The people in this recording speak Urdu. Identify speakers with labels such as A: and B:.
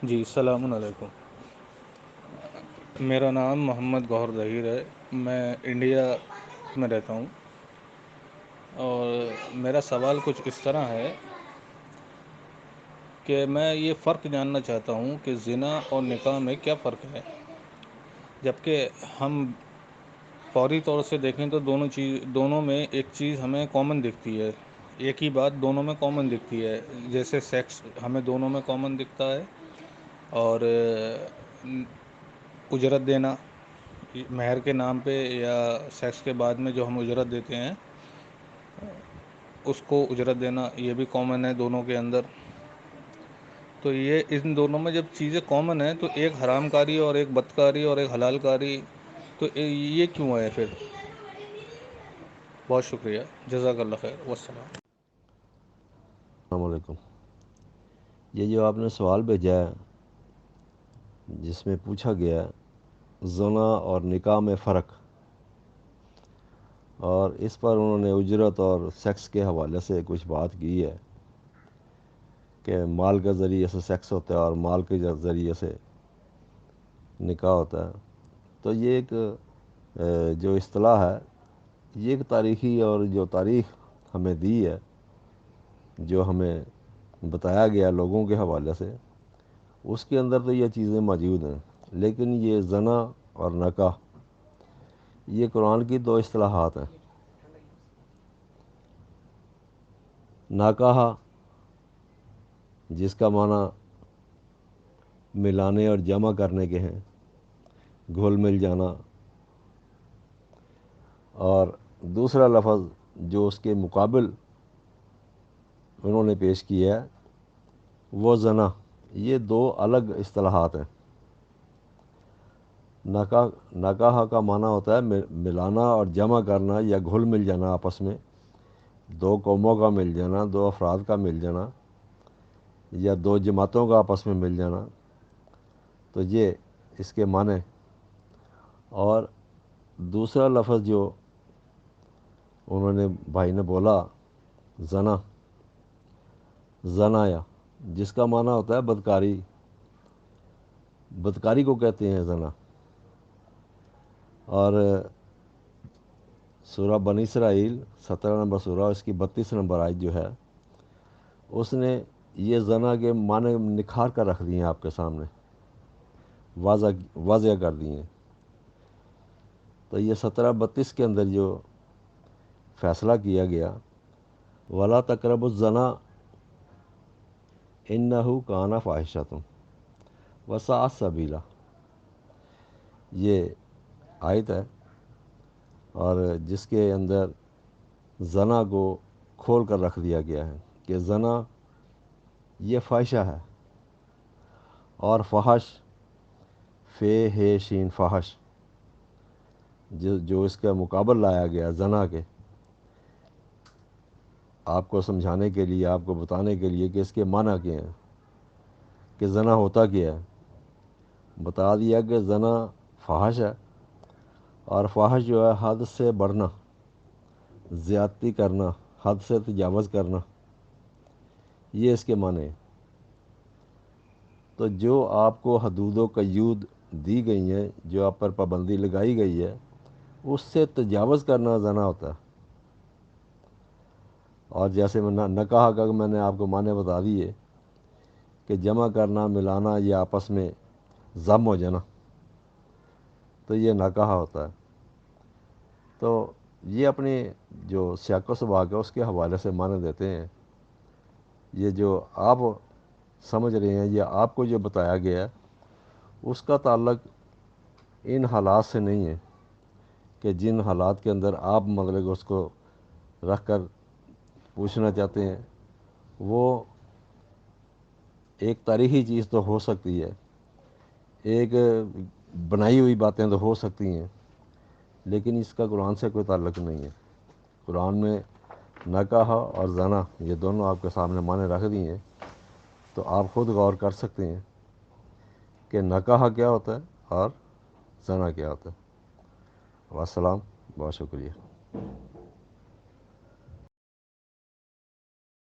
A: جی السلام علیکم۔ میرا نام محمد گوہر ظہیر ہے، میں انڈیا میں رہتا ہوں، اور میرا سوال کچھ اس طرح ہے کہ میں یہ فرق جاننا چاہتا ہوں کہ زنا اور نکاح میں کیا فرق ہے، جبکہ ہم فوری طور سے دیکھیں تو دونوں میں ایک چیز ہمیں کامن دکھتی ہے، ایک ہی بات دونوں میں کامن دکھتی ہے، جیسے سیکس ہمیں دونوں میں کامن دکھتا ہے، اور اجرت دینا مہر کے نام پہ یا سیکس کے بعد میں جو ہم اجرت دیتے ہیں اس کو اجرت دینا، یہ بھی کامن ہے دونوں کے اندر۔ تو یہ ان دونوں میں جب چیزیں کامن ہیں تو ایک حرام کاری اور ایک بدکاری اور ایک حلال کاری، تو یہ کیوں ہے پھر؟ بہت شکریہ، جزاک اللہ خیر، والسلام۔
B: السلام علیکم۔ یہ جو آپ نے سوال بھیجا ہے جس میں پوچھا گیا ہے زنا اور نکاح میں فرق، اور اس پر انہوں نے اجرت اور سیکس کے حوالے سے کچھ بات کی ہے کہ مال کے ذریعے سے سیکس ہوتا ہے اور مال کے ذریعے سے نکاح ہوتا ہے۔ تو یہ ایک جو اصطلاح ہے، یہ ایک تاریخی، اور جو تاریخ ہمیں دی ہے، جو ہمیں بتایا گیا لوگوں کے حوالے سے، اس کے اندر تو یہ چیزیں موجود ہیں، لیکن یہ زنا اور نکاح یہ قرآن کی دو اصطلاحات ہیں۔ نکاح جس کا معنی ملانے اور جمع کرنے کے ہیں، گھل مل جانا، اور دوسرا لفظ جو اس کے مقابل انہوں نے پیش کیا ہے وہ زنا۔ یہ دو الگ اصطلاحات ہیں۔ نکاح کا معنی ہوتا ہے ملانا اور جمع کرنا یا گھل مل جانا، آپس میں دو قوموں کا مل جانا، دو افراد کا مل جانا، یا دو جماعتوں کا آپس میں مل جانا، تو یہ اس کے معنی۔ اور دوسرا لفظ جو انہوں نے بھائی نے بولا، زنا، زنایا، جس کا معنی ہوتا ہے بدکاری، بدکاری کو کہتے ہیں زنا۔ اور سورہ بنی اسرائیل 17 نمبر سورہ، اس کی 32 نمبر آیت جو ہے، اس نے یہ زنا کے معنی نکھار کر رکھ دیے ہیں آپ کے سامنے، واضح کر دیے ہیں۔ تو یہ 17:32 کے اندر جو فیصلہ کیا گیا، وَلَا تَقْرَبُوا الزَّنَا إِنَّهُ كَانَ فَاحِشَةً وَسَاءَ سَبِيلًا، یہ آیت ہے، اور جس کے اندر زنا کو کھول کر رکھ دیا گیا ہے کہ زنا یہ فاحشہ ہے، اور فحش، فے ہے شین فحش، جو اس کا مقابل لایا گیا زنا کے، آپ کو سمجھانے کے لیے، آپ کو بتانے کے لیے کہ اس کے معنی کیا ہیں، کہ زنا ہوتا کیا ہے۔ بتا دیا کہ زنا فحش ہے، اور فحش جو ہے حد سے بڑھنا، زیادتی کرنا، حد سے تجاوز کرنا، یہ اس کے معنی ہیں۔ تو جو آپ کو حدود و قیود دی گئی ہیں، جو آپ پر پابندی لگائی گئی ہے، اس سے تجاوز کرنا زنا ہوتا ہے۔ اور جیسے میں نکاح کا میں نے آپ کو معنی بتا دیے کہ جمع کرنا، ملانا، یا آپس میں ضم ہو جانا، تو یہ نکاح ہوتا ہے۔ تو یہ اپنی جو سیاق و سباق ہے اس کے حوالے سے معنی دیتے ہیں۔ یہ جو آپ سمجھ رہے ہیں، یہ آپ کو جو بتایا گیا ہے، اس کا تعلق ان حالات سے نہیں ہے کہ جن حالات کے اندر آپ مطلب اس کو رکھ کر پوچھنا چاہتے ہیں۔ وہ ایک تاریخی چیز تو ہو سکتی ہے، ایک بنائی ہوئی باتیں تو ہو سکتی ہیں، لیکن اس کا قرآن سے کوئی تعلق نہیں ہے۔ قرآن میں نکاح اور زنا یہ دونوں آپ کے سامنے معنی رکھ دیے ہیں، تو آپ خود غور کر سکتے ہیں کہ نکاح کیا ہوتا ہے اور زنا کیا ہوتا ہے۔ والسلام، بہت شکریہ۔